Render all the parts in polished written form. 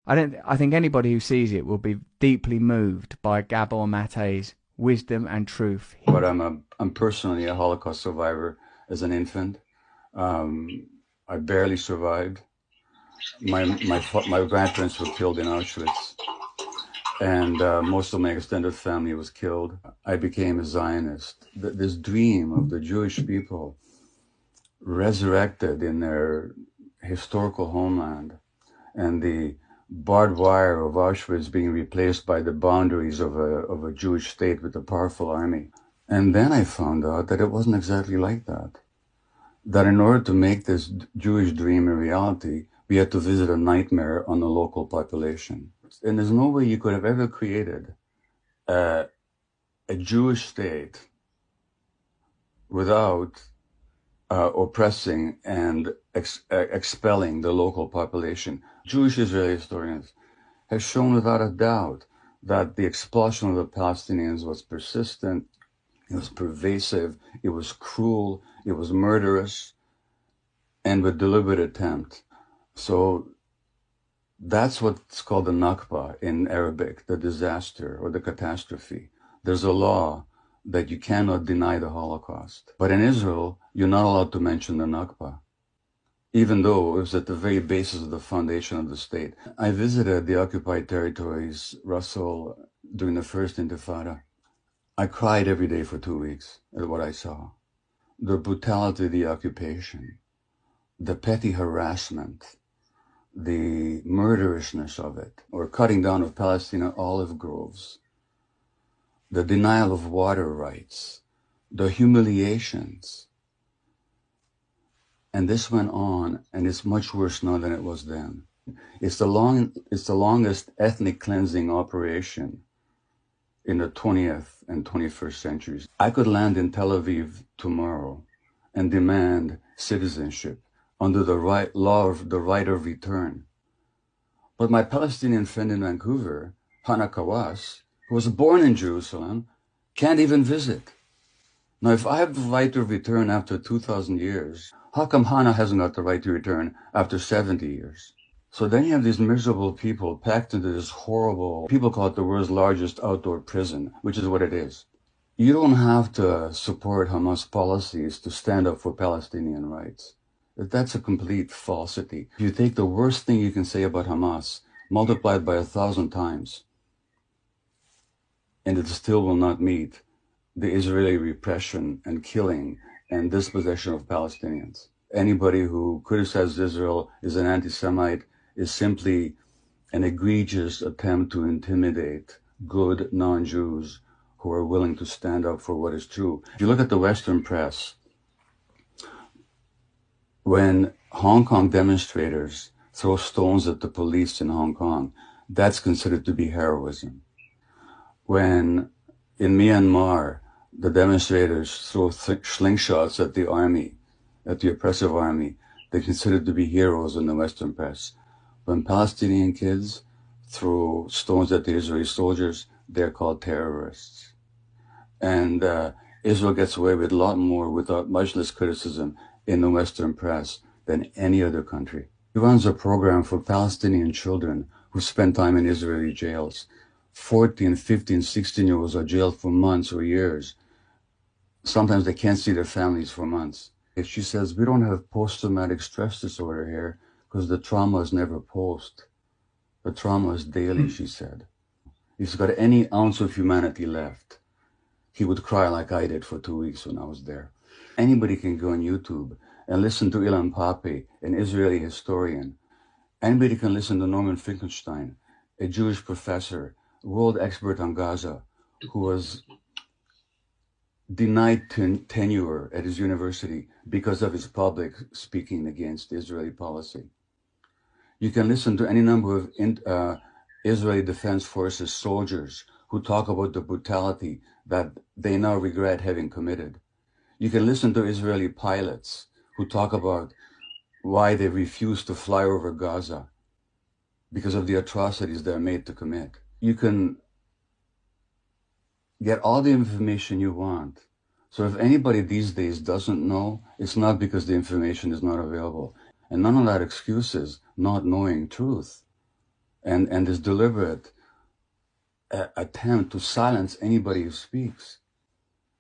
I think anybody who sees it will be deeply moved by Gabor Mate's wisdom and truth. But I'm personally a Holocaust survivor as an infant. Um, I barely survived. My grandparents were killed in Auschwitz, and most of my extended family was killed. I became a Zionist. This dream of the Jewish people resurrected in their historical homeland, and the barbed wire of Auschwitz being replaced by the boundaries of a Jewish state with a powerful army. And then I found out that it wasn't exactly like that. That in order to make this Jewish dream a reality, we had to visit a nightmare on the local population. And there's no way you could have ever created a Jewish state without oppressing and expelling the local population. Jewish Israeli historians have shown without a doubt that the expulsion of the Palestinians was persistent, it was pervasive, it was cruel, it was murderous, and with deliberate attempt. So that's what's called the Nakba in Arabic, the disaster or the catastrophe. There's a law that you cannot deny the Holocaust. But in Israel, you're not allowed to mention the Nakba, even though it was at the very basis of the foundation of the state. I visited the occupied territories, Russell, during the first Intifada. I cried every day for 2 weeks at what I saw. The brutality of the occupation, the petty harassment, the murderousness of it, or cutting down of Palestinian olive groves, the denial of water rights, the humiliations. And this went on, and it's much worse now than it was then. It's the longest ethnic cleansing operation in the 20th and 21st centuries. I could land in Tel Aviv tomorrow and demand citizenship under the law of the right of return. But my Palestinian friend in Vancouver, Hannah Kawas, who was born in Jerusalem, can't even visit. Now, if I have the right to return after 2,000 years, how come Hannah hasn't got the right to return after 70 years? So then you have these miserable people packed into this horrible, people call it the world's largest outdoor prison, which is what it is. You don't have to support Hamas policies to stand up for Palestinian rights. That's a complete falsity. If you take the worst thing you can say about Hamas, multiplied by 1,000 times, and it still will not meet the Israeli repression and killing and dispossession of Palestinians. Anybody who criticizes Israel is an anti-Semite is simply an egregious attempt to intimidate good non-Jews who are willing to stand up for what is true. If you look at the Western press, when Hong Kong demonstrators throw stones at the police in Hong Kong, that's considered to be heroism. When in Myanmar, the demonstrators throw slingshots at the army, at the oppressive army, they're considered to be heroes in the Western press. When Palestinian kids throw stones at the Israeli soldiers, they're called terrorists. And Israel gets away with a lot more without much less criticism in the Western press than any other country. He runs a program for Palestinian children who spend time in Israeli jails. 14, 15, 16-year-olds are jailed for months or years. Sometimes they can't see their families for months. She says, we don't have post-traumatic stress disorder here because the trauma is never post. The trauma is daily, she said. If he's got any ounce of humanity left, he would cry like I did for 2 weeks when I was there. Anybody can go on YouTube and listen to Ilan Pappé, an Israeli historian. Anybody can listen to Norman Finkelstein, a Jewish professor, world expert on Gaza, who was denied tenure at his university because of his public speaking against Israeli policy. You can listen to any number of Israeli Defense Forces soldiers who talk about the brutality that they now regret having committed. You can listen to Israeli pilots who talk about why they refuse to fly over Gaza because of the atrocities they're made to commit. You can get all the information you want. So if anybody these days doesn't know, it's not because the information is not available. And none of that excuses not knowing truth. and this deliberate attempt to silence anybody who speaks,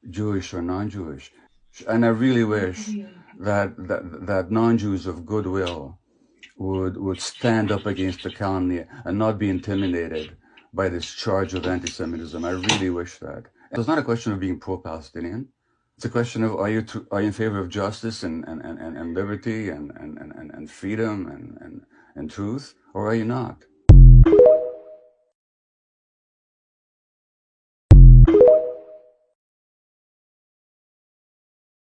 Jewish or non-Jewish. And I really wish that non-Jews of goodwill would stand up against the calumny and not be intimidated by this charge of anti-Semitism. I really wish that. It's not a question of being pro-Palestinian. It's a question of are you in favor of justice and liberty and freedom and truth, or are you not?